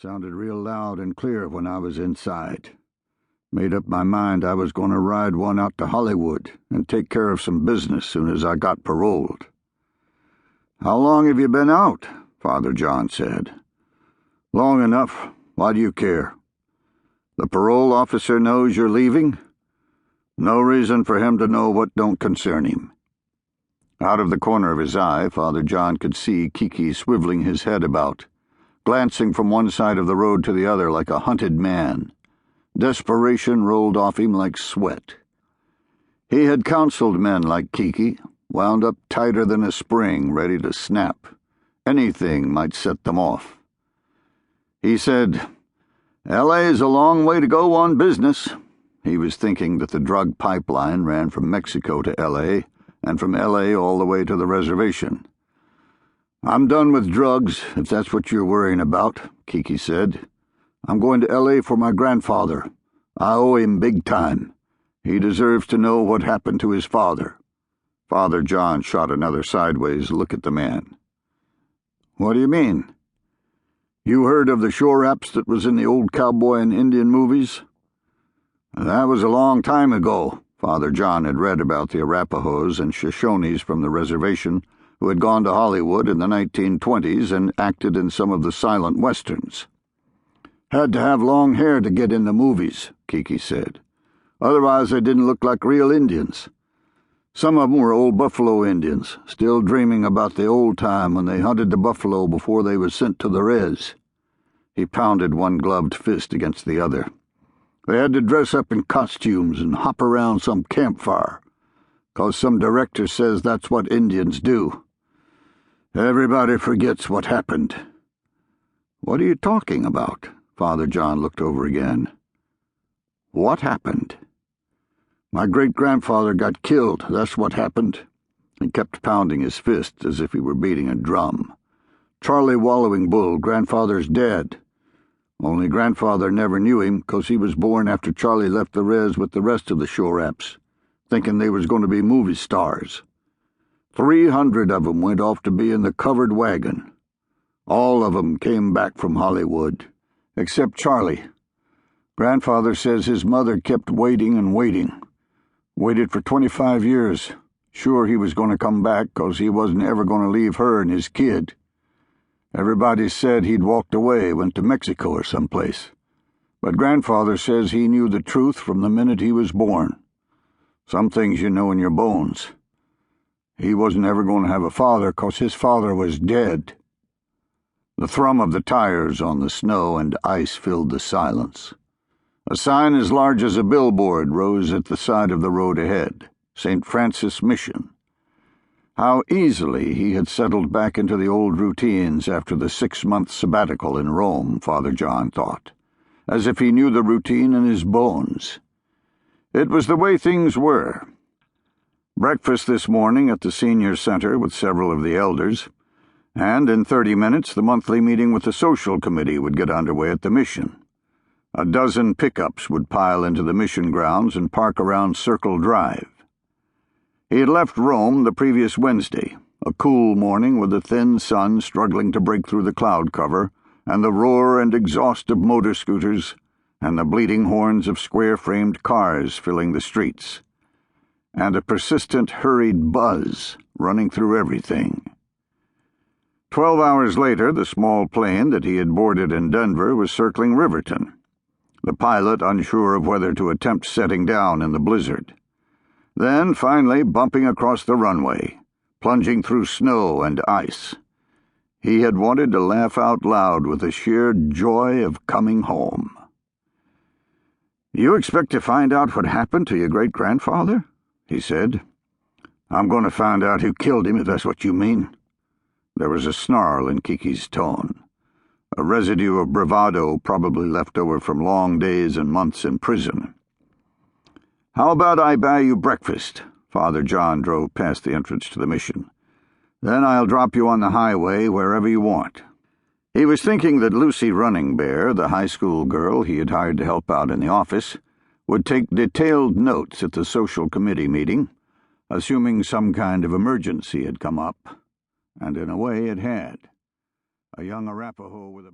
Sounded real loud and clear when I was inside. Made up my mind I was going to ride one out to Hollywood and take care of some business soon as I got paroled. "How long have you been out?" Father John said. "Long enough. Why do you care?" "The parole officer knows you're leaving?" "No reason for him to know what don't concern him." Out of the corner of his eye, Father John could see Kiki swiveling his head about, glancing from one side of the road to the other like a hunted man. Desperation rolled off him like sweat. He had counseled men like Kiki, wound up tighter than a spring, ready to snap. Anything might set them off. He said, "L.A.'s a long way to go on business." He was thinking that the drug pipeline ran from Mexico to L.A., and from L.A. all the way to the reservation. "I'm done with drugs, if that's what you're worrying about," Kiki said. "I'm going to L.A. for my grandfather. I owe him big time. He deserves to know what happened to his father." Father John shot another sideways look at the man. "What do you mean?" "You heard of the shore apps that was in the old cowboy and Indian movies?" "That was a long time ago." Father John had read about the Arapahos and Shoshones from the reservation who had gone to Hollywood in the 1920s and acted in some of the silent westerns. "Had to have long hair to get in the movies," Kiki said. "Otherwise they didn't look like real Indians. Some of them were old buffalo Indians, still dreaming about the old time when they hunted the buffalo before they were sent to the res." He pounded one gloved fist against the other. "They had to dress up in costumes and hop around some campfire, 'cause some director says that's what Indians do. Everybody forgets what happened." "What are you talking about?" Father John looked over again. "What happened?" "My great-grandfather got killed, that's what happened." He kept pounding his fist as if he were beating a drum. "Charlie Wallowingbull, grandfather's dead. Only grandfather never knew him 'cause he was born after Charlie left the res with the rest of the shore apps, thinking they was going to be movie stars. 300 of 'em went off to be in the covered wagon. All of 'em came back from Hollywood, except Charlie. Grandfather says his mother kept waiting and waiting. Waited for 25 years, sure he was going to come back 'cause he wasn't ever going to leave her and his kid. Everybody said he'd walked away, went to Mexico or someplace. But grandfather says he knew the truth from the minute he was born. Some things you know in your bones. He wasn't ever going to have a father 'cause his father was dead." The thrum of the tires on the snow and ice filled the silence. A sign as large as a billboard rose at the side of the road ahead, St. Francis Mission. How easily he had settled back into the old routines after the 6-month sabbatical in Rome, Father John thought, as if he knew the routine in his bones. It was the way things were. Breakfast this morning at the senior center with several of the elders, and in 30 minutes the monthly meeting with the social committee would get underway at the mission. A dozen pickups would pile into the mission grounds and park around Circle Drive. He had left Rome the previous Wednesday, a cool morning with the thin sun struggling to break through the cloud cover, and the roar and exhaust of motor scooters, and the bleating horns of square-framed cars filling the streets, and a persistent hurried buzz running through everything. 12 hours later, the small plane that he had boarded in Denver was circling Riverton, the pilot unsure of whether to attempt setting down in the blizzard. Then, finally, bumping across the runway, plunging through snow and ice. He had wanted to laugh out loud with the sheer joy of coming home. "You expect to find out what happened to your great-grandfather?" he said. "I'm going to find out who killed him, if that's what you mean." There was a snarl in Kiki's tone, a residue of bravado probably left over from long days and months in prison. "How about I buy you breakfast?" Father John drove past the entrance to the mission. "Then I'll drop you on the highway wherever you want." He was thinking that Lucy Running Bear, the high school girl he had hired to help out in the office, would take detailed notes at the social committee meeting, assuming some kind of emergency had come up. And in a way it had. A young Arapaho with a